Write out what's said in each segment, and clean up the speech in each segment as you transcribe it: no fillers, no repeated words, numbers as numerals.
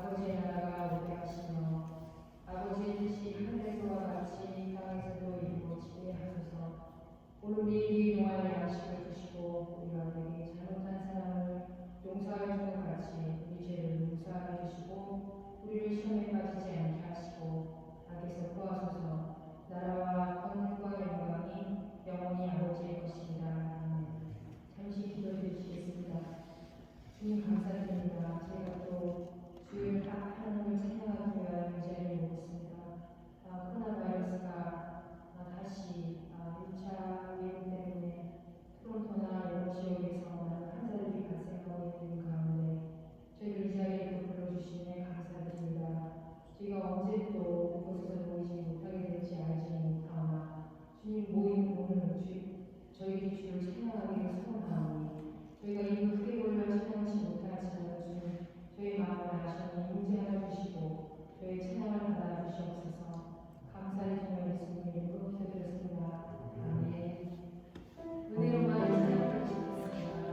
아버지의 나라가 오게 하시며 아버지의 뜻이 하늘에서와 같이 땅에서도 이루어지게 하소서. 오늘 우리에게 용할 양식을 주시고 우리가 내게 잘못한 사람을 용서할 것 같이 우리 죄를 용서하게 해주시고 우리를 시험에 빠지지 않게 하시고 악에서 구하소서. 나라와 권능과 영광이 영원히 아버지의 것입니다. 아멘. 잠시 기도해 주시겠습니다. 주님 감사드립니다. 저희가 또 주일 하나님을 찬양하기 위하여 이 자리에 모였습니다. 코로나 바이러스가 다시 1차 유행 때문에 토론토나 여러 지역에서 많은 환자들이 발생하고 있는 가운데 저희를 이 자리에 또 불러주시니 감사드립니다. 저희가 언제 또 그곳에서 모이지 못하게 될지 알지 못하나 주님 모인 오늘 저희들이 주를 찬양하기를 소원하오니 저희가 입을 크게 벌려 찬양하지 못하지만 주님 저희 마음을 아시니 인지하여 주시고 저희 찬양을 받아 주시옵소서. 감사의 주님 예수님의 이름으로 기도드렸습니다. 아멘. 은혜로만 찬양해 주시겠습니다.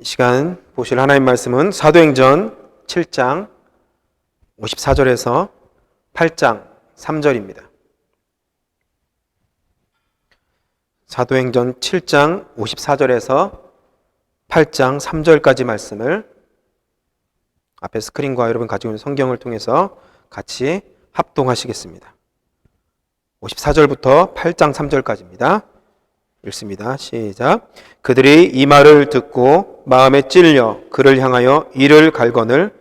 시간 보실 하나님 말씀은 사도행전 7장 54절에서 8장 3절입니다. 사도행전 7장 54절에서 8장 3절까지 말씀을 앞에 스크린과 여러분 가지고 있는 성경을 통해서 같이 합동하시겠습니다. 54절부터 8장 3절까지입니다. 읽습니다. 시작. 그들이 이 말을 듣고 마음에 찔려 그를 향하여 이를 갈거늘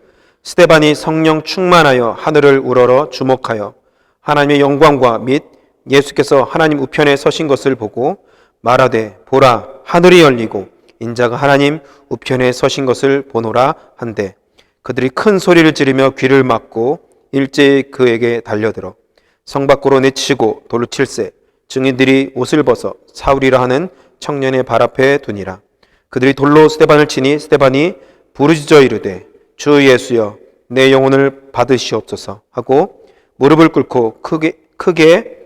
스데반이 성령 충만하여 하늘을 우러러 주목하여 하나님의 영광과 및 예수께서 하나님 우편에 서신 것을 보고 말하되 보라 하늘이 열리고 인자가 하나님 우편에 서신 것을 보노라 한데 그들이 큰 소리를 지르며 귀를 막고 일제히 그에게 달려들어 성 밖으로 내치고 돌로 칠세 증인들이 옷을 벗어 사울이라 하는 청년의 발 앞에 두니라. 그들이 돌로 스데반을 치니 스데반이 부르짖어 이르되 주 예수여 내 영혼을 받으시옵소서 하고 무릎을 꿇고 크게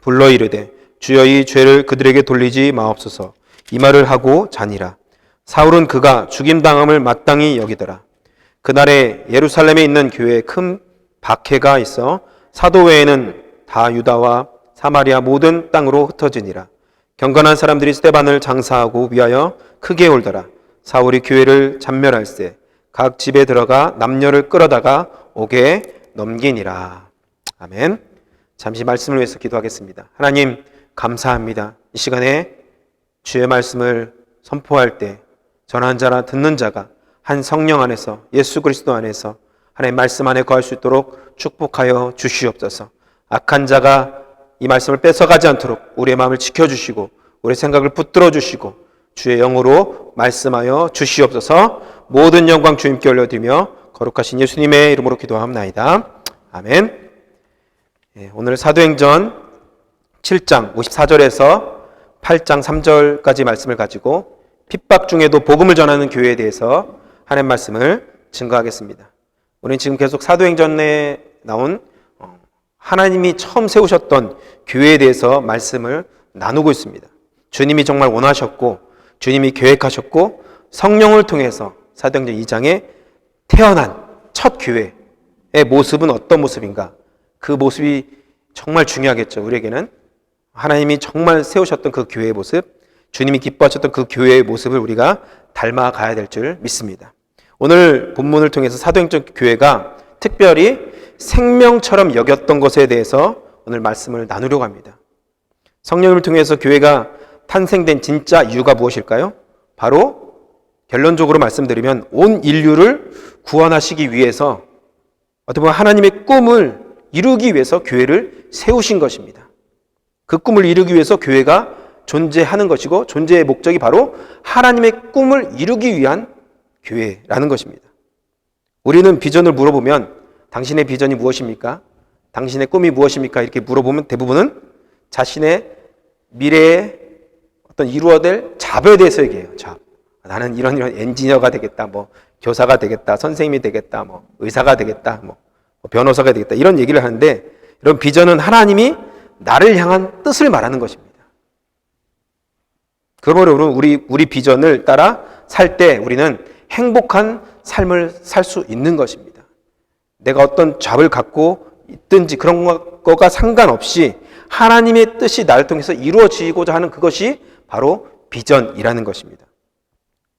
불러 이르되 주여 이 죄를 그들에게 돌리지 마옵소서 이 말을 하고 자니라. 사울은 그가 죽임당함을 마땅히 여기더라. 그날에 예루살렘에 있는 교회에 큰 박해가 있어 사도 외에는 다 유다와 사마리아 모든 땅으로 흩어지니라. 경건한 사람들이 스데반을 장사하고 위하여 크게 울더라. 사울이 교회를 잔멸할세 각 집에 들어가 남녀를 끌어다가 옥에 넘기니라. 아멘. 잠시 말씀을 위해서 기도하겠습니다. 하나님 감사합니다. 이 시간에 주의 말씀을 선포할 때 전하는 자나 듣는 자가 한 성령 안에서 예수 그리스도 안에서 하나님 말씀 안에 거할 수 있도록 축복하여 주시옵소서. 악한 자가 이 말씀을 뺏어가지 않도록 우리의 마음을 지켜주시고 우리의 생각을 붙들어 주시고 주의 영으로 말씀하여 주시옵소서. 모든 영광 주님께 올려드리며 거룩하신 예수님의 이름으로 기도합나이다. 아멘. 오늘 사도행전 7장 54절에서 8장 3절까지 말씀을 가지고 핍박 중에도 복음을 전하는 교회에 대해서 하나님 말씀을 증거하겠습니다. 우리는 지금 계속 사도행전에 나온 하나님이 처음 세우셨던 교회에 대해서 말씀을 나누고 있습니다. 주님이 정말 원하셨고 주님이 계획하셨고 성령을 통해서 사도행전 2장에 태어난 첫 교회의 모습은 어떤 모습인가? 그 모습이 정말 중요하겠죠. 우리에게는 하나님이 정말 세우셨던 그 교회의 모습, 주님이 기뻐하셨던 그 교회의 모습을 우리가 닮아가야 될 줄 믿습니다. 오늘 본문을 통해서 사도행전 교회가 특별히 생명처럼 여겼던 것에 대해서 오늘 말씀을 나누려고 합니다. 성령을 통해서 교회가 탄생된 진짜 이유가 무엇일까요? 바로 결론적으로 말씀드리면 온 인류를 구원하시기 위해서 어떻게 보면 하나님의 꿈을 이루기 위해서 교회를 세우신 것입니다. 그 꿈을 이루기 위해서 교회가 존재하는 것이고 존재의 목적이 바로 하나님의 꿈을 이루기 위한 교회라는 것입니다. 우리는 비전을 물어보면 당신의 비전이 무엇입니까? 당신의 꿈이 무엇입니까? 이렇게 물어보면 대부분은 자신의 미래에 어떤 이루어야 될 잡에 대해서 얘기해요. 잡. 나는 이런 엔지니어가 되겠다, 교사가 되겠다, 선생님이 되겠다, 의사가 되겠다, 변호사가 되겠다 이런 얘기를 하는데 이런 비전은 하나님이 나를 향한 뜻을 말하는 것입니다. 그러므로 우리 비전을 따라 살 때 우리는 행복한 삶을 살 수 있는 것입니다. 내가 어떤 잡을 갖고 있든지 그런 거가 상관없이 하나님의 뜻이 나를 통해서 이루어지고자 하는 그것이 바로 비전이라는 것입니다.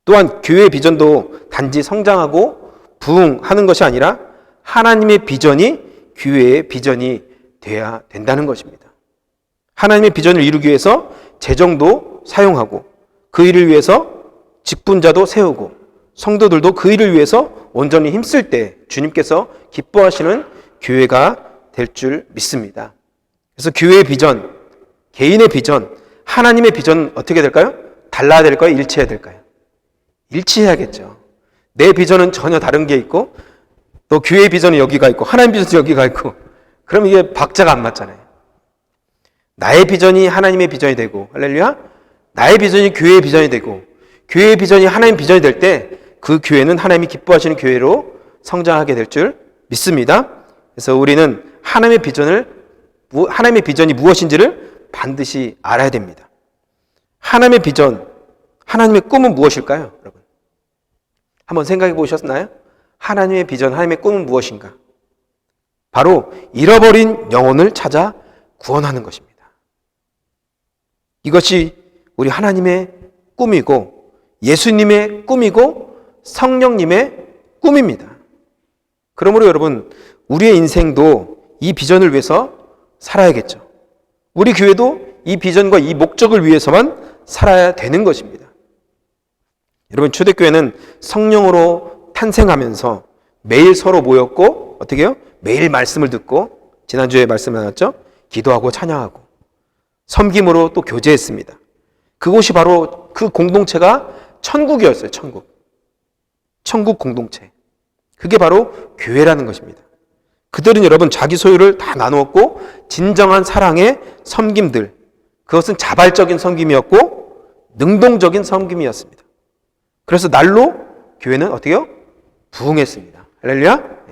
또한 교회의 비전도 단지 성장하고 부흥하는 것이 아니라 하나님의 비전이 교회의 비전이 돼야 된다는 것입니다. 하나님의 비전을 이루기 위해서 재정도 사용하고 그 일을 위해서 직분자도 세우고 성도들도 그 일을 위해서 온전히 힘쓸 때 주님께서 기뻐하시는 교회가 될 줄 믿습니다. 그래서 교회의 비전, 개인의 비전, 하나님의 비전은 어떻게 될까요? 달라야 될까요? 일치해야 될까요? 일치해야겠죠. 내 비전은 전혀 다른 게 있고 또 교회의 비전은 여기가 있고 하나님 비전은 여기가 있고 그럼 이게 박자가 안 맞잖아요. 나의 비전이 하나님의 비전이 되고 할렐루야, 나의 비전이 교회의 비전이 되고 교회의 비전이 하나님 비전이 될 때 그 교회는 하나님이 기뻐하시는 교회로 성장하게 될 줄 믿습니다. 그래서 우리는 하나님의 비전이 무엇인지를 반드시 알아야 됩니다. 하나님의 비전, 하나님의 꿈은 무엇일까요? 여러분, 한번 생각해 보셨나요? 하나님의 비전, 하나님의 꿈은 무엇인가? 바로 잃어버린 영혼을 찾아 구원하는 것입니다. 이것이 우리 하나님의 꿈이고 예수님의 꿈이고 성령님의 꿈입니다. 그러므로 여러분, 우리의 인생도 이 비전을 위해서 살아야겠죠. 우리 교회도 이 비전과 이 목적을 위해서만 살아야 되는 것입니다. 여러분, 초대교회는 성령으로 탄생하면서 매일 서로 모였고 어떻게 해요? 매일 말씀을 듣고, 지난주에 말씀 나눴죠? 기도하고 찬양하고 섬김으로 또 교제했습니다. 그곳이 바로 그 공동체가 천국이었어요. 천국 공동체. 그게 바로 교회라는 것입니다. 그들은 여러분 자기 소유를 다 나누었고 진정한 사랑의 섬김들, 그것은 자발적인 섬김이었고 능동적인 섬김이었습니다. 그래서 날로 교회는 어떻게 해요? 부흥했습니다. 할렐루야.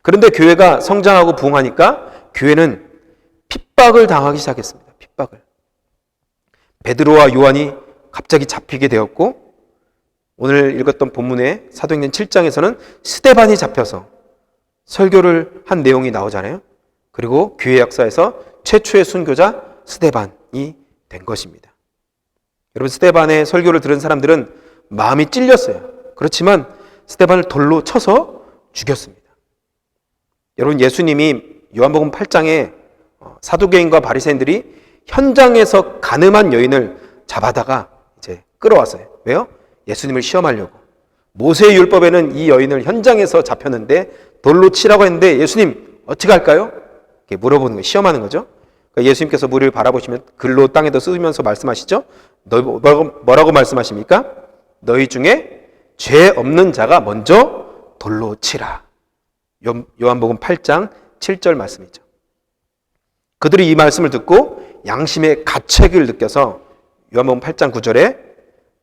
그런데 교회가 성장하고 부흥하니까 교회는 핍박을 당하기 시작했습니다. 핍박을. 베드로와 요한이 갑자기 잡히게 되었고, 오늘 읽었던 본문의 사도행전 7장에서는 스데반이 잡혀서 설교를 한 내용이 나오잖아요. 그리고 교회 역사에서 최초의 순교자 스데반이 된 것입니다. 여러분, 스데반의 설교를 들은 사람들은 마음이 찔렸어요. 그렇지만 스데반을 돌로 쳐서 죽였습니다. 여러분, 예수님이 요한복음 8장에 사두개인과 바리새인들이 현장에서 간음한 여인을 잡아다가 이제 끌어왔어요. 왜요? 예수님을 시험하려고. 모세의 율법에는 이 여인을 현장에서 잡혔는데 돌로 치라고 했는데 예수님 어떻게 할까요? 이렇게 물어보는 거예요. 시험하는 거죠. 그러니까 예수님께서 무리를 바라보시면 글로 땅에다 쓰면서 말씀하시죠. 뭐라고 말씀하십니까? 너희 중에 죄 없는 자가 먼저 돌로 치라. 요한복음 8장 7절 말씀이죠. 그들이 이 말씀을 듣고 양심의 가책을 느껴서 요한복음 8장 9절에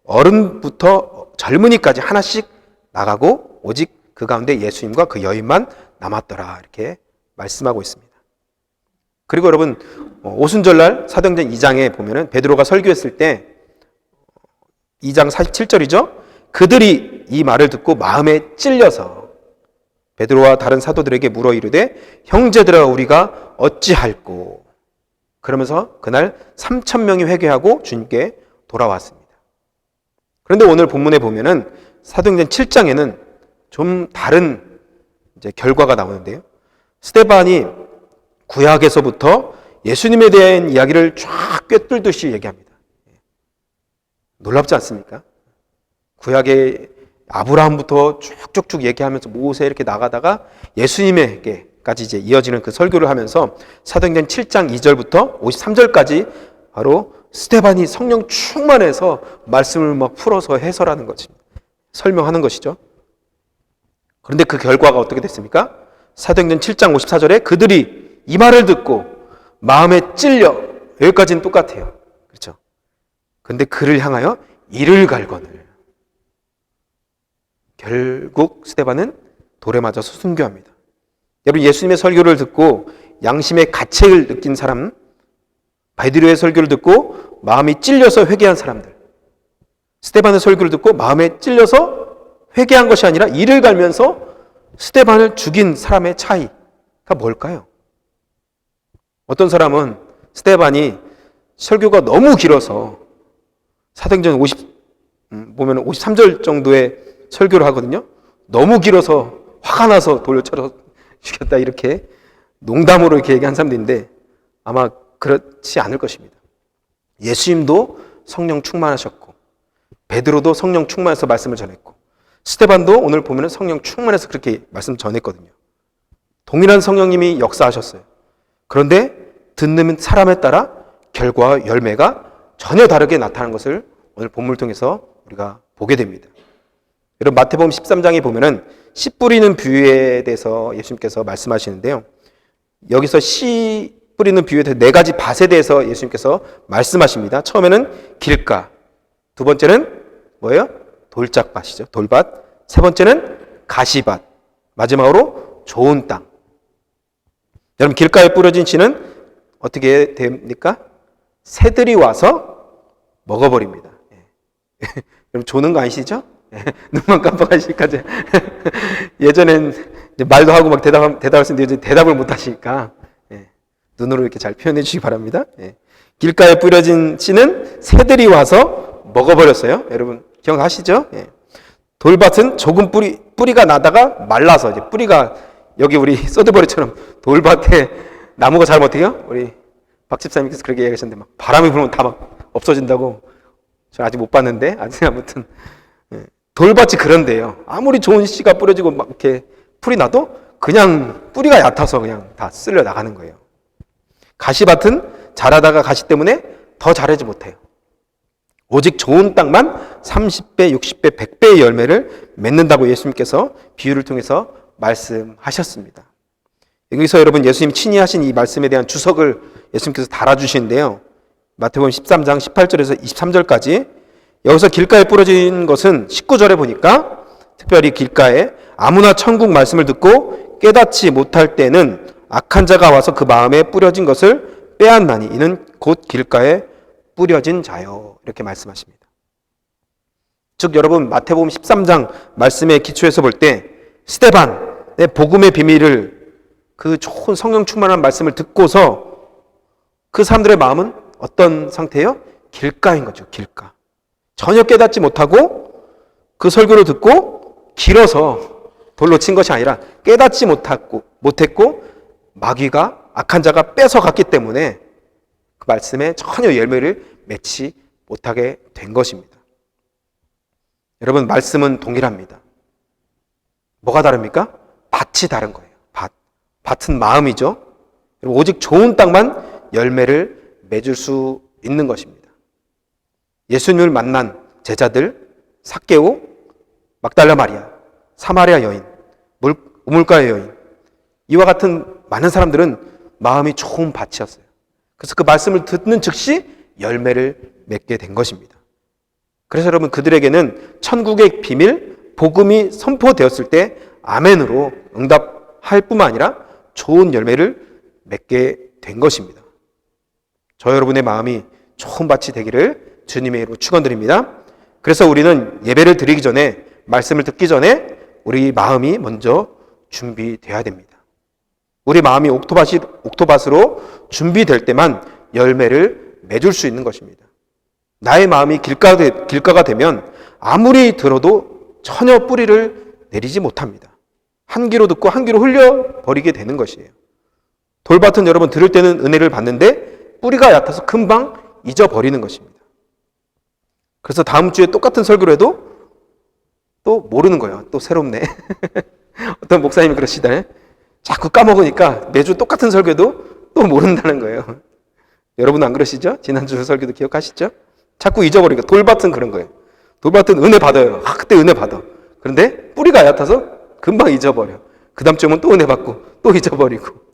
어른부터 젊은이까지 하나씩 나가고 오직 그 가운데 예수님과 그 여인만 남았더라, 이렇게 말씀하고 있습니다. 그리고 여러분, 오순절날 사도행전 2장에 보면은 베드로가 설교했을 때 2장 47절이죠. 그들이 이 말을 듣고 마음에 찔려서 베드로와 다른 사도들에게 물어 이르되 형제들아 우리가 어찌할꼬. 그러면서 그날 3,000명이 회개하고 주님께 돌아왔습니다. 그런데 오늘 본문에 보면은 사도행전 7장에는 좀 다른 이제 결과가 나오는데요. 스데반이 구약에서부터 예수님에 대한 이야기를 쫙 꿰뚫듯이 얘기합니다. 놀랍지 않습니까? 구약의 아브라함부터 쭉쭉쭉 얘기하면서 모세 이렇게 나가다가 예수님에게까지 이제 이어지는 그 설교를 하면서 사도행전 7장 2절부터 53절까지 바로 스데반이 성령 충만해서 말씀을 막 풀어서 해설하는 거지, 설명하는 것이죠. 그런데 그 결과가 어떻게 됐습니까? 사도행전 7장 54절에 그들이 이 말을 듣고 마음에 찔려, 여기까지는 똑같아요. 그렇죠? 그런데 그를 향하여 이를 갈거늘. 결국 스데반은 돌에 맞아서 순교합니다. 여러분, 예수님의 설교를 듣고 양심의 가책을 느낀 사람, 베드로의 설교를 듣고 마음이 찔려서 회개한 사람들, 스데반의 설교를 듣고 마음에 찔려서 회개한 것이 아니라 이를 갈면서 스데반을 죽인 사람의 차이가 뭘까요? 어떤 사람은 스데반이 설교가 너무 길어서 사도행전 보면 53절 정도의 설교를 하거든요. 너무 길어서 화가 나서 돌려 쳐서 죽였다, 이렇게 농담으로 이렇게 얘기한 사람도 있는데 아마 그렇지 않을 것입니다. 예수님도 성령 충만하셨고 베드로도 성령 충만해서 말씀을 전했고 스데반도 오늘 보면 성령 충만해서 그렇게 말씀 전했거든요. 동일한 성령님이 역사하셨어요. 그런데 듣는 사람에 따라 결과와 열매가 전혀 다르게 나타나는 것을 오늘 본문을 통해서 우리가 보게 됩니다. 여러분, 마태복음 13장에 보면은 씨 뿌리는 비유에 대해서 예수님께서 말씀하시는데요. 여기서 씨 뿌리는 비유에 대해서 네 가지 밭에 대해서 예수님께서 말씀하십니다. 처음에는 길가, 두 번째는 뭐예요? 돌짝밭이죠. 돌밭. 세 번째는 가시밭. 마지막으로 좋은 땅. 여러분, 길가에 뿌려진 씨는 어떻게 됩니까? 새들이 와서 먹어버립니다. 여러분, 조는 거 아니시죠? 눈만 깜빡하시니까 예전엔 이제 말도 하고 막 대답할 수 있는데 이제 대답을 못 하시니까 눈으로 이렇게 잘 표현해 주시기 바랍니다. 길가에 뿌려진 씨는 새들이 와서 먹어버렸어요. 여러분 기억하시죠? 돌밭은 조금 뿌리가 나다가 말라서 이제 뿌리가 여기 우리 소드버리처럼 돌밭에 나무가 잘 못해요. 우리 박 집사님께서 그렇게 얘기하셨는데 막 바람이 불면 다 막 없어진다고. 저 아직 못 봤는데 아무튼 돌밭이 그런데요. 아무리 좋은 씨가 뿌려지고 막 이렇게 풀이 나도 그냥 뿌리가 얕아서 그냥 다 쓸려 나가는 거예요. 가시밭은 자라다가 가시 때문에 더 자라지 못해요. 오직 좋은 땅만 30배, 60배, 100배의 열매를 맺는다고 예수님께서 비유를 통해서 말씀하셨습니다. 여기서 여러분 예수님 친히 하신 이 말씀에 대한 주석을 예수님께서 달아주시는데요. 마태복음 13장 18절에서 23절까지 여기서 길가에 뿌려진 것은 19절에 보니까 특별히 길가에 아무나 천국 말씀을 듣고 깨닫지 못할 때는 악한 자가 와서 그 마음에 뿌려진 것을 빼앗나니 이는 곧 길가에 뿌려진 자요. 이렇게 말씀하십니다. 즉 여러분 마태복음 13장 말씀에 기초해서 볼 때 스데반의 복음의 비밀을 그 좋은 성령 충만한 말씀을 듣고서 그 사람들의 마음은 어떤 상태예요? 길가인 거죠. 길가. 전혀 깨닫지 못하고 그 설교를 듣고 길어서 돌로 친 것이 아니라 깨닫지 못했고 마귀가 악한 자가 뺏어갔기 때문에 그 말씀에 전혀 열매를 맺지 못하게 된 것입니다. 여러분 말씀은 동일합니다. 뭐가 다릅니까? 밭이 다른 거예요. 밭은 마음이죠. 오직 좋은 땅만 열매를 맺을 수 있는 것입니다. 예수님을 만난 제자들, 삭개오, 막달라 마리아, 사마리아 여인, 우물가의 여인, 이와 같은 많은 사람들은 마음이 좋은 밭이었어요. 그래서 그 말씀을 듣는 즉시 열매를 맺게 된 것입니다. 그래서 여러분 그들에게는 천국의 비밀, 복음이 선포되었을 때 아멘으로 응답할 뿐만 아니라 좋은 열매를 맺게 된 것입니다. 저 여러분의 마음이 좋은 밭이 되기를 주님의 이름으로 축원드립니다. 그래서 우리는 예배를 드리기 전에 말씀을 듣기 전에 우리 마음이 먼저 준비돼야 됩니다. 우리 마음이 옥토밭으로 준비될 때만 열매를 맺을 수 있는 것입니다. 나의 마음이 길가가 되면 아무리 들어도 전혀 뿌리를 내리지 못합니다. 한 귀로 듣고 한 귀로 흘려버리게 되는 것이에요. 돌밭은 여러분 들을 때는 은혜를 받는데 뿌리가 얕아서 금방 잊어버리는 것입니다. 그래서 다음 주에 똑같은 설교를 해도 또 모르는 거예요. 또 새롭네. 어떤 목사님이 그러시잖아요. 자꾸 까먹으니까 매주 똑같은 설교도 또 모른다는 거예요. 여러분 안 그러시죠? 지난주 설교도 기억하시죠? 자꾸 잊어버리니까. 돌밭은 그런 거예요. 돌밭은 은혜 받아요. 그때 은혜 받아. 그런데 뿌리가 얕아서 금방 잊어버려. 그 다음 주면 또 은혜 받고 또 잊어버리고.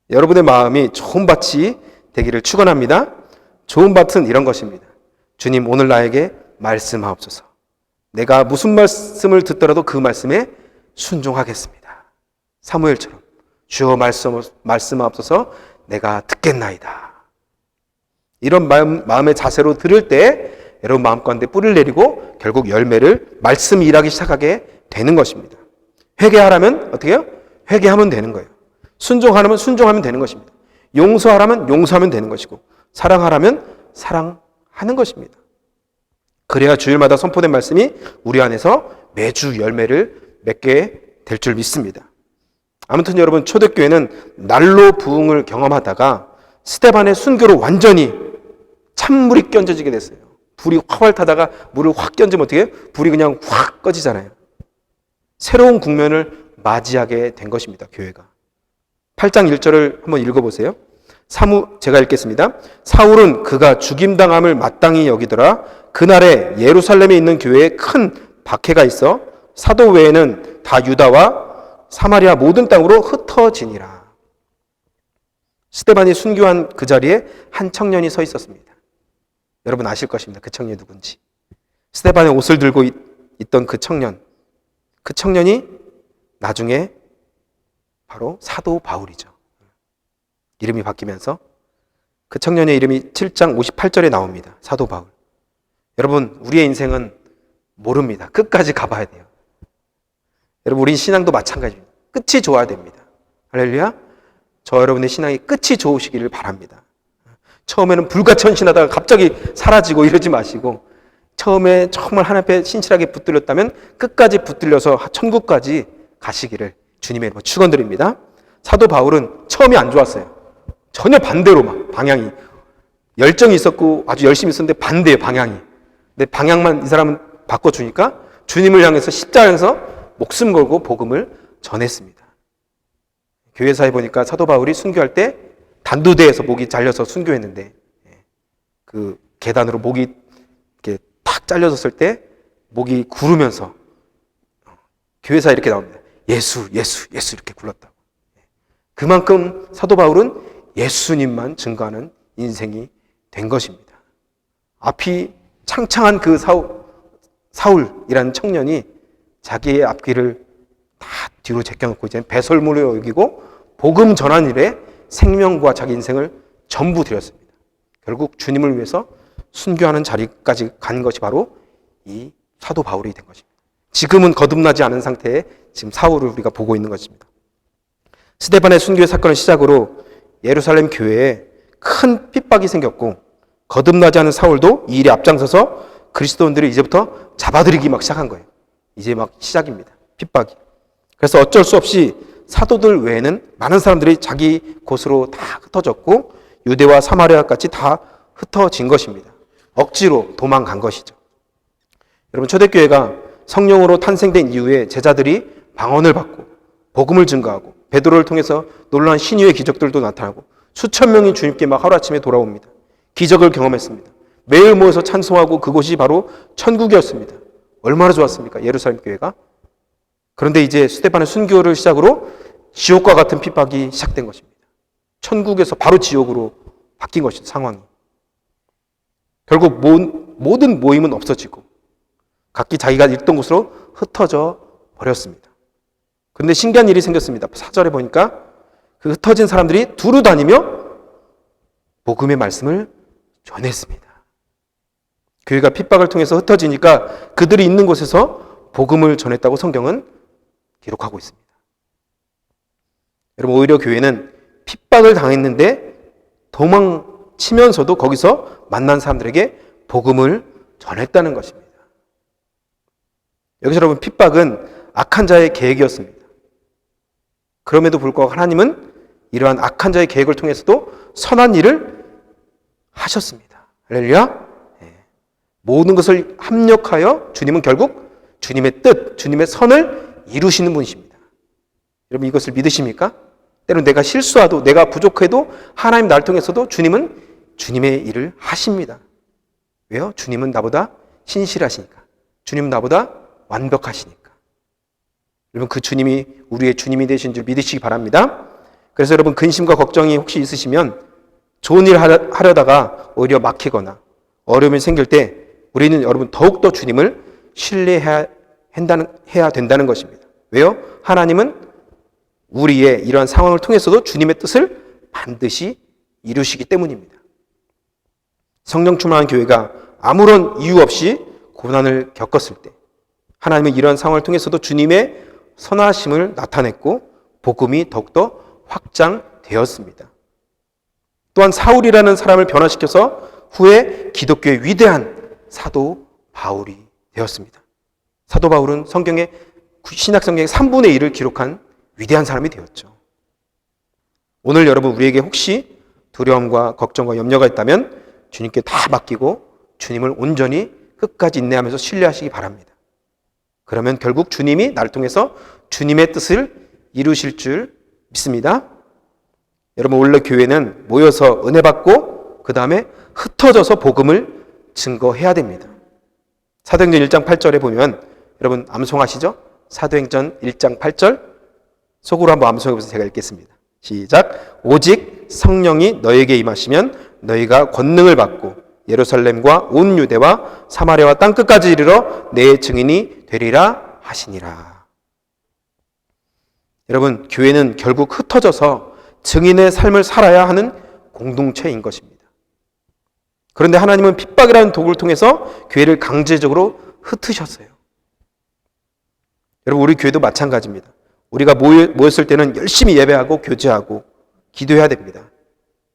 여러분의 마음이 좋은 밭이 되기를 축원합니다. 좋은 밭은 이런 것입니다. 주님 오늘 나에게 말씀하옵소서. 내가 무슨 말씀을 듣더라도 그 말씀에 순종하겠습니다. 사무엘처럼 주여 말씀하옵소서 내가 듣겠나이다. 이런 마음의 자세로 들을 때 여러분 마음 가운데 뿌리를 내리고 결국 열매를 말씀이 일하기 시작하게 되는 것입니다. 회개하라면 어떻게 해요? 회개하면 되는 거예요. 순종하라면 순종하면 되는 것입니다. 용서하라면 용서하면 되는 것이고 사랑하라면 사랑하는 것입니다. 그래야 주일마다 선포된 말씀이 우리 안에서 매주 열매를 맺게 될 줄 믿습니다. 아무튼 여러분 초대교회는 난로 부흥을 경험하다가 스데반의 순교로 완전히 찬물이 끼얹어지게 됐어요. 불이 활활 타다가 물을 확 끼얹으면 어떻게 해요? 불이 그냥 확 꺼지잖아요. 새로운 국면을 맞이하게 된 것입니다. 교회가. 8장 1절을 한번 읽어보세요. 제가 읽겠습니다. 사울은 그가 죽임당함을 마땅히 여기더라. 그날에 예루살렘에 있는 교회에 큰 박해가 있어 사도 외에는 다 유다와 사마리아 모든 땅으로 흩어지니라. 스데반이 순교한 그 자리에 한 청년이 서 있었습니다. 여러분 아실 것입니다. 그 청년이 누군지. 스데반의 옷을 들고 있던 그 청년이 나중에 바로 사도 바울이죠. 이름이 바뀌면서 그 청년의 이름이 7장 58절에 나옵니다. 사도 바울. 여러분 우리의 인생은 모릅니다. 끝까지 가봐야 돼요. 여러분, 우리 신앙도 마찬가지입니다. 끝이 좋아야 됩니다. 할렐루야. 저 여러분의 신앙이 끝이 좋으시기를 바랍니다. 처음에는 불가천신하다가 갑자기 사라지고 이러지 마시고, 처음에 정말 하나님 앞에 신실하게 붙들렸다면 끝까지 붙들려서 천국까지 가시기를 주님의 이름으로 축원드립니다. 사도 바울은 처음이 안 좋았어요. 전혀 반대로 막 방향이, 열정이 있었고 아주 열심히 있었는데 반대예요, 방향이. 근데 방향만 이 사람은 바꿔주니까 주님을 향해서 십자가에서 목숨 걸고 복음을 전했습니다. 교회사에 보니까 사도 바울이 순교할 때 단두대에서 목이 잘려서 순교했는데, 그 계단으로 목이 이렇게 탁 잘려졌을 때 목이 구르면서 교회사에 이렇게 나옵니다. 예수, 예수, 예수 이렇게 굴렀다고. 그만큼 사도 바울은 예수님만 증거하는 인생이 된 것입니다. 앞이 창창한 그 사울이라는 청년이 자기의 앞길을 다 뒤로 제껴놓고 이제 배설물로 여기고 복음 전한 일에 생명과 자기 인생을 전부 드렸습니다. 결국 주님을 위해서 순교하는 자리까지 간 것이 바로 이 사도 바울이 된 것입니다. 지금은 거듭나지 않은 상태에 지금 사울을 우리가 보고 있는 것입니다. 스데반의 순교의 사건을 시작으로 예루살렘 교회에 큰 핍박이 생겼고, 거듭나지 않은 사울도 이 일에 앞장서서 그리스도인들을 이제부터 잡아들이기 막 시작한 거예요. 이제 막 시작입니다. 핍박이. 그래서 어쩔 수 없이 사도들 외에는 많은 사람들이 자기 곳으로 다 흩어졌고, 유대와 사마리아까지 다 흩어진 것입니다. 억지로 도망간 것이죠. 여러분, 초대교회가 성령으로 탄생된 이후에 제자들이 방언을 받고 복음을 증거하고 베드로를 통해서 놀라운 신유의 기적들도 나타나고 수천 명이 주님께 막 하루아침에 돌아옵니다. 기적을 경험했습니다. 매일 모여서 찬송하고 그곳이 바로 천국이었습니다. 얼마나 좋았습니까? 예루살렘 교회가. 그런데 이제 스데반의 순교를 시작으로 지옥과 같은 핍박이 시작된 것입니다. 천국에서 바로 지옥으로 바뀐 것이죠, 상황이. 결국 모든 모임은 없어지고 각기 자기가 있던 곳으로 흩어져 버렸습니다. 그런데 신기한 일이 생겼습니다. 4절에 보니까 그 흩어진 사람들이 두루 다니며 복음의 말씀을 전했습니다. 교회가 핍박을 통해서 흩어지니까 그들이 있는 곳에서 복음을 전했다고 성경은 기록하고 있습니다. 여러분, 오히려 교회는 핍박을 당했는데 도망치면서도 거기서 만난 사람들에게 복음을 전했다는 것입니다. 여기서 여러분, 핍박은 악한 자의 계획이었습니다. 그럼에도 불구하고 하나님은 이러한 악한 자의 계획을 통해서도 선한 일을 하셨습니다. 할렐루야. 모든 것을 합력하여 주님은 결국 주님의 뜻, 주님의 선을 이루시는 분이십니다. 여러분, 이것을 믿으십니까? 때로는 내가 실수하도, 내가 부족해도 하나님 나를 통해서도 주님은 주님의 일을 하십니다. 왜요? 주님은 나보다 신실하시니까. 주님은 나보다 완벽하시니까. 여러분, 그 주님이 우리의 주님이 되신 줄 믿으시기 바랍니다. 그래서 여러분, 근심과 걱정이 혹시 있으시면 좋은 일 하려다가 오히려 막히거나 어려움이 생길 때 우리는 여러분 더욱더 주님을 신뢰해야 된다는 것입니다. 왜요? 하나님은 우리의 이러한 상황을 통해서도 주님의 뜻을 반드시 이루시기 때문입니다. 성령 충만한 교회가 아무런 이유 없이 고난을 겪었을 때 하나님은 이러한 상황을 통해서도 주님의 선하심을 나타냈고 복음이 더욱더 확장되었습니다. 또한 사울이라는 사람을 변화시켜서 후에 기독교의 위대한 사도 바울이 되었습니다. 사도 바울은 성경의 신약성경의 3분의 1을 기록한 위대한 사람이 되었죠. 오늘 여러분, 우리에게 혹시 두려움과 걱정과 염려가 있다면 주님께 다 맡기고 주님을 온전히 끝까지 인내하면서 신뢰하시기 바랍니다. 그러면 결국 주님이 나를 통해서 주님의 뜻을 이루실 줄 믿습니다. 여러분, 원래 교회는 모여서 은혜 받고 그 다음에 흩어져서 복음을 증거해야 됩니다. 사도행전 1장 8절에 보면 여러분 암송하시죠? 사도행전 1장 8절 속으로 한번 암송해보세요. 제가 읽겠습니다. 시작. 오직 성령이 너에게 임하시면 너희가 권능을 받고 예루살렘과 온 유대와 사마리아와 땅끝까지 이르러 내 증인이 되리라 하시니라. 여러분, 교회는 결국 흩어져서 증인의 삶을 살아야 하는 공동체인 것입니다. 그런데 하나님은 핍박이라는 도구를 통해서 교회를 강제적으로 흩으셨어요. 여러분, 우리 교회도 마찬가지입니다. 우리가 모였을 때는 열심히 예배하고 교제하고 기도해야 됩니다.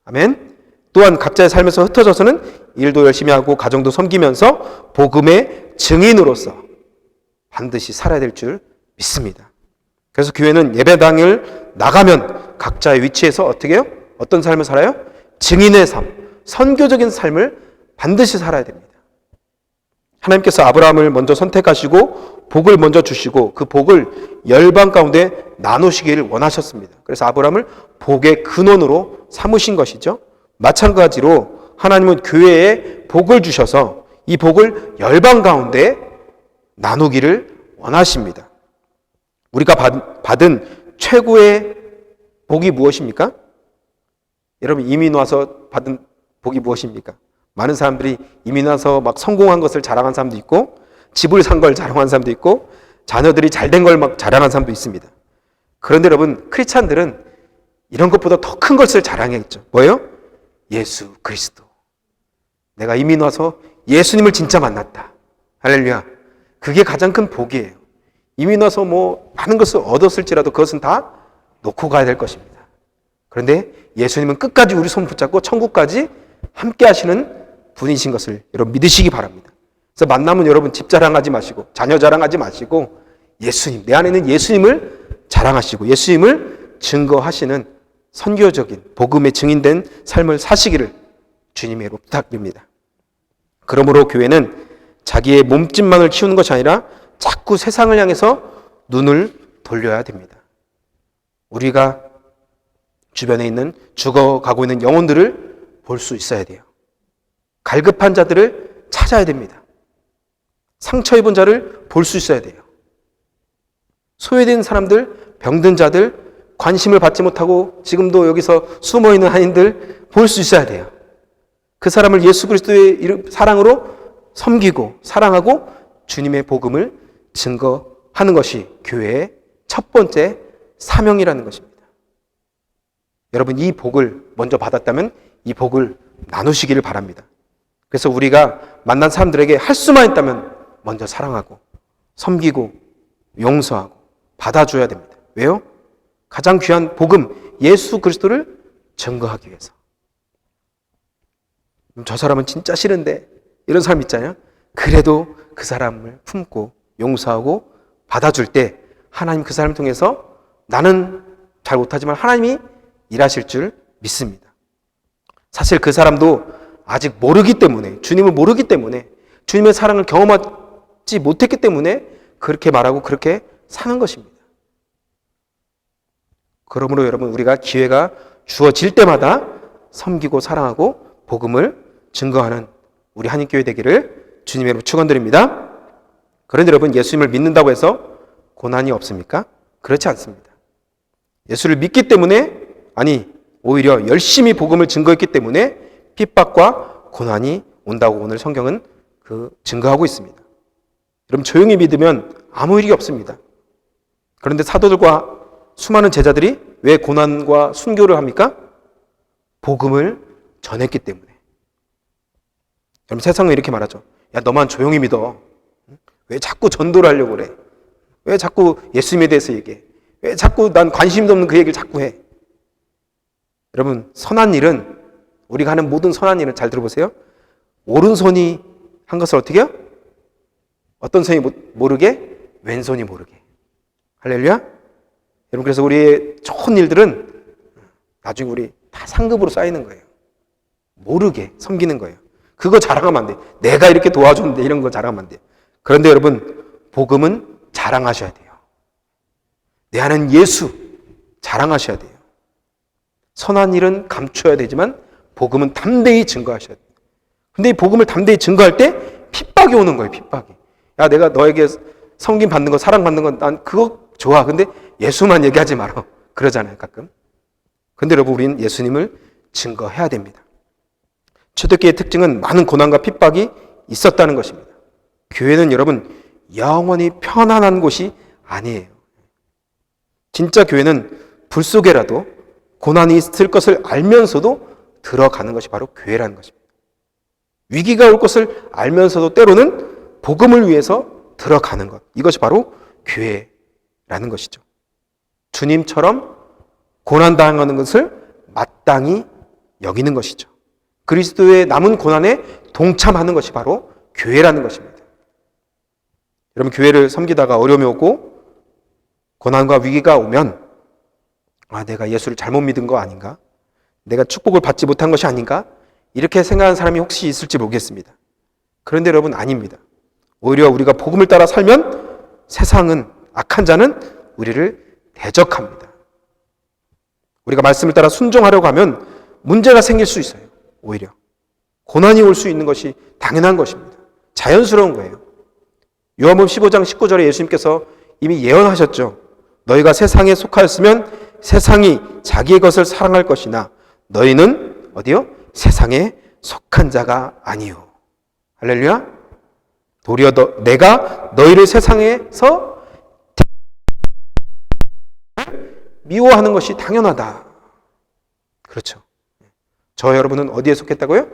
아멘. 또한 각자의 삶에서 흩어져서는 일도 열심히 하고 가정도 섬기면서 복음의 증인으로서 반드시 살아야 될 줄 믿습니다. 그래서 교회는 예배당을 나가면 각자의 위치에서 어떻게 해요? 어떤 삶을 살아요? 증인의 삶, 선교적인 삶을 반드시 살아야 됩니다. 하나님께서 아브라함을 먼저 선택하시고 복을 먼저 주시고 그 복을 열방 가운데 나누시기를 원하셨습니다. 그래서 아브라함을 복의 근원으로 삼으신 것이죠. 마찬가지로 하나님은 교회에 복을 주셔서 이 복을 열방 가운데 나누기를 원하십니다. 우리가 받은 최고의 복이 무엇입니까? 여러분, 이민 와서 받은 복이 무엇입니까? 많은 사람들이 이민 와서 막 성공한 것을 자랑한 사람도 있고, 집을 산 걸 자랑한 사람도 있고, 자녀들이 잘된 걸 막 자랑한 사람도 있습니다. 그런데 여러분, 크리스찬들은 이런 것보다 더 큰 것을 자랑했죠. 뭐예요? 예수 그리스도. 내가 이민 와서 예수님을 진짜 만났다. 할렐루야. 그게 가장 큰 복이에요. 이민 와서 뭐 많은 것을 얻었을지라도 그것은 다 놓고 가야 될 것입니다. 그런데 예수님은 끝까지 우리 손 붙잡고 천국까지 함께 하시는 분이신 것을 여러분 믿으시기 바랍니다. 그래서 만나면 여러분 집 자랑하지 마시고 자녀 자랑하지 마시고 예수님, 내 안에 있는 예수님을 자랑하시고 예수님을 증거하시는 선교적인 복음의 증인된 삶을 사시기를 주님의 부탁드립니다. 그러므로 교회는 자기의 몸집만을 키우는 것이 아니라 자꾸 세상을 향해서 눈을 돌려야 됩니다. 우리가 주변에 있는 죽어가고 있는 영혼들을 볼 수 있어야 돼요. 갈급한 자들을 찾아야 됩니다. 상처 입은 자를 볼 수 있어야 돼요. 소외된 사람들, 병든 자들, 관심을 받지 못하고 지금도 여기서 숨어있는 한인들 볼 수 있어야 돼요. 그 사람을 예수 그리스도의 사랑으로 섬기고 사랑하고 주님의 복음을 증거하는 것이 교회의 첫 번째 사명이라는 것입니다. 여러분, 이 복을 먼저 받았다면 이 복을 나누시기를 바랍니다. 그래서 우리가 만난 사람들에게 할 수만 있다면 먼저 사랑하고 섬기고 용서하고 받아줘야 됩니다. 왜요? 가장 귀한 복음 예수 그리스도를 증거하기 위해서. 저 사람은 진짜 싫은데 이런 사람 있잖아요. 그래도 그 사람을 품고 용서하고 받아줄 때 하나님 그 사람을 통해서 나는 잘 못하지만 하나님이 일하실 줄 믿습니다. 사실 그 사람도 아직 모르기 때문에, 주님을 모르기 때문에, 주님의 사랑을 경험하지 못했기 때문에 그렇게 말하고 그렇게 사는 것입니다. 그러므로 여러분, 우리가 기회가 주어질 때마다 섬기고 사랑하고 복음을 증거하는 우리 한인교회 되기를 주님의 이름으로 축원드립니다. 그런데 여러분, 예수님을 믿는다고 해서 고난이 없습니까? 그렇지 않습니다. 예수를 믿기 때문에, 아니 오히려 열심히 복음을 증거했기 때문에 핍박과 고난이 온다고 오늘 성경은 증거하고 있습니다. 여러분, 조용히 믿으면 아무 일이 없습니다. 그런데 사도들과 수많은 제자들이 왜 고난과 순교를 합니까? 복음을 전했기 때문에. 여러분, 세상은 이렇게 말하죠. 야, 너만 조용히 믿어. 왜 자꾸 전도를 하려고 그래? 왜 자꾸 예수님에 대해서 얘기해? 왜 자꾸 난 관심도 없는 그 얘기를 자꾸 해? 여러분, 선한 일은, 우리가 하는 모든 선한 일은 잘 들어보세요. 오른손이 한 것을 어떻게 해요? 어떤 손이 모르게? 왼손이 모르게. 할렐루야? 여러분, 그래서 우리의 좋은 일들은 나중에 우리 다 상급으로 쌓이는 거예요. 모르게 섬기는 거예요. 그거 자랑하면 안 돼. 내가 이렇게 도와줬는데 이런 거 자랑하면 안 돼. 그런데 여러분, 복음은 자랑하셔야 돼요. 내 안은 예수 자랑하셔야 돼요. 선한 일은 감춰야 되지만 복음은 담대히 증거하셔야 돼요. 근데 이 복음을 담대히 증거할 때 핍박이 오는 거예요. 핍박이. 야, 내가 너에게 섬김 받는 거, 사랑 받는 건 난 그거 좋아. 근데 예수만 얘기하지 마라. 그러잖아요, 가끔. 근데 여러분, 우리는 예수님을 증거해야 됩니다. 초대교회의 특징은 많은 고난과 핍박이 있었다는 것입니다. 교회는 여러분 영원히 편안한 곳이 아니에요. 진짜 교회는 불 속에라도 고난이 있을 것을 알면서도 들어가는 것이 바로 교회라는 것입니다. 위기가 올 것을 알면서도 때로는 복음을 위해서 들어가는 것. 이것이 바로 교회라는 것이죠. 주님처럼 고난당하는 것을 마땅히 여기는 것이죠. 그리스도의 남은 고난에 동참하는 것이 바로 교회라는 것입니다. 여러분, 교회를 섬기다가 어려움이 오고 고난과 위기가 오면 내가 예수를 잘못 믿은 거 아닌가? 내가 축복을 받지 못한 것이 아닌가? 이렇게 생각하는 사람이 혹시 있을지 모르겠습니다. 그런데 여러분, 아닙니다. 오히려 우리가 복음을 따라 살면 세상은, 악한 자는 우리를 대적합니다. 우리가 말씀을 따라 순종하려고 하면 문제가 생길 수 있어요. 오히려 고난이 올 수 있는 것이 당연한 것입니다. 자연스러운 거예요. 요한복음 15장 19절에 예수님께서 이미 예언하셨죠. 너희가 세상에 속하였으면 세상이 자기의 것을 사랑할 것이나 너희는 어디요? 세상에 속한 자가 아니요. 할렐루야. 도리어 내가 너희를 세상에서 미워하는 것이 당연하다. 그렇죠. 저 여러분은 어디에 속했다고요?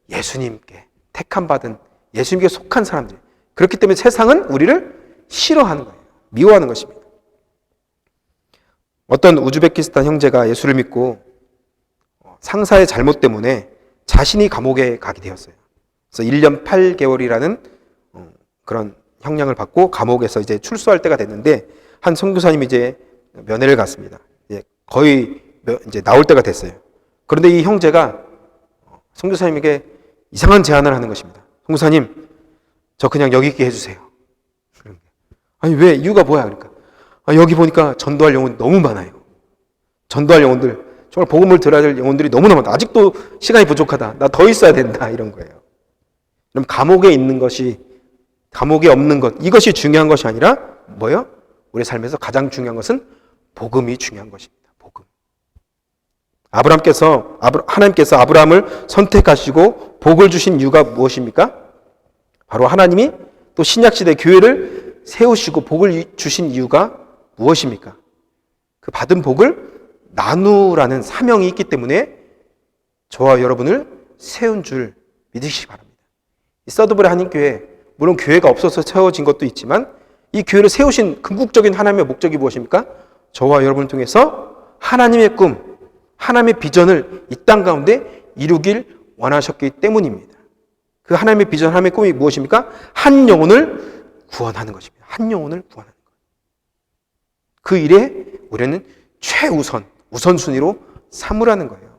예수님께 택함받은, 예수님께 속한 사람들. 그렇기 때문에 세상은 우리를 싫어하는 거예요. 미워하는 것입니다. 어떤 우즈베키스탄 형제가 예수를 믿고 상사의 잘못 때문에 자신이 감옥에 가게 되었어요. 그래서 1년 8개월이라는 그런 형량을 받고 감옥에서 이제 출소할 때가 됐는데, 한 선교사님이 이제 면회를 갔습니다. 거의 이제 나올 때가 됐어요. 그런데 이 형제가 선교사님에게 이상한 제안을 하는 것입니다. 선교사님, 저 그냥 여기 있게 해주세요. 아니, 왜? 이유가 뭐야? 그러니까 여기 보니까 전도할 영혼이 너무 많아요. 전도할 영혼들, 정말 복음을 들어야 될 영혼들이 너무나 많다. 아직도 시간이 부족하다. 나 더 있어야 된다. 이런 거예요. 그럼 감옥에 있는 것이, 감옥에 없는 것, 이것이 중요한 것이 아니라 뭐예요? 우리 삶에서 가장 중요한 것은 복음이 중요한 것입니다. 복음. 하나님께서 아브라함을 선택하시고 복을 주신 이유가 무엇입니까? 바로 하나님이 또 신약시대 교회를 세우시고 복을 주신 이유가 무엇입니까? 그 받은 복을 나누라는 사명이 있기 때문에 저와 여러분을 세운 줄 믿으시기 바랍니다. 이 서드브레 한인교회, 물론 교회가 없어서 세워진 것도 있지만 이 교회를 세우신 궁극적인 하나님의 목적이 무엇입니까? 저와 여러분을 통해서 하나님의 꿈, 하나님의 비전을 이 땅 가운데 이루길 원하셨기 때문입니다. 그 하나님의 비전, 하나님의 꿈이 무엇입니까? 한 영혼을 구원하는 것입니다. 한 영혼을 구원하는 것. 그 일에 우리는 우선순위로 삼으라는 거예요.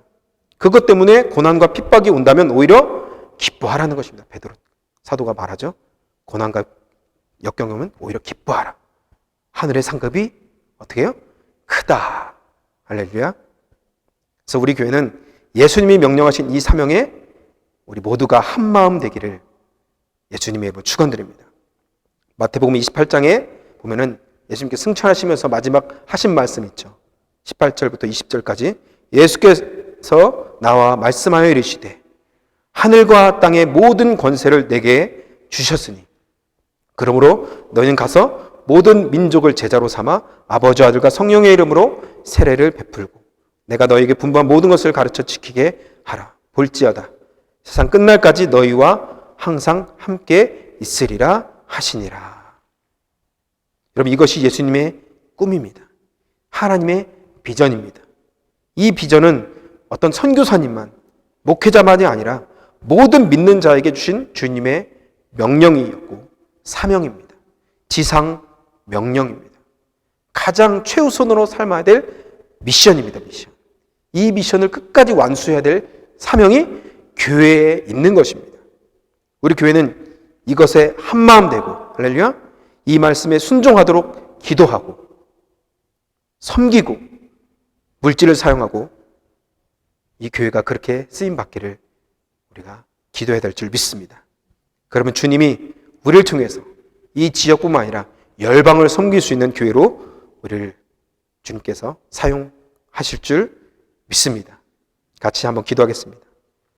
그것 때문에 고난과 핍박이 온다면 오히려 기뻐하라는 것입니다. 베드로 사도가 말하죠. 고난과 역경험은 오히려 기뻐하라. 하늘의 상급이 어떻게 해요? 크다. 할렐루야. 그래서 우리 교회는 예수님이 명령하신 이 사명에 우리 모두가 한 마음 되기를 예수님의 이름으로 축원드립니다. 마태복음 28장에 보면은 예수님께 승천하시면서 마지막 하신 말씀 있죠. 18절부터 20절까지 예수께서 나와 말씀하여 이르시되 하늘과 땅의 모든 권세를 내게 주셨으니 그러므로 너희는 가서 모든 민족을 제자로 삼아 아버지, 아들과 성령의 이름으로 세례를 베풀고 내가 너희에게 분부한 모든 것을 가르쳐 지키게 하라. 볼지어다 세상 끝날까지 너희와 항상 함께 있으리라 하시니라. 여러분, 이것이 예수님의 꿈입니다. 하나님의 비전입니다. 이 비전은 어떤 선교사님만, 목회자만이 아니라 모든 믿는 자에게 주신 주님의 명령이었고 사명입니다. 지상 명령입니다. 가장 최우선으로 삶아야 될 미션입니다. 미션. 이 미션을 끝까지 완수해야 될 사명이 교회에 있는 것입니다. 우리 교회는 이것에 한마음 되고, 할렐루야, 이 말씀에 순종하도록 기도하고 섬기고 물질을 사용하고 이 교회가 그렇게 쓰임받기를 우리가 기도해야 될 줄 믿습니다. 그러면 주님이 우리를 통해서 이 지역뿐만 아니라 열방을 섬길 수 있는 교회로 우리를 주님께서 사용하실 줄 믿습니다. 같이 한번 기도하겠습니다.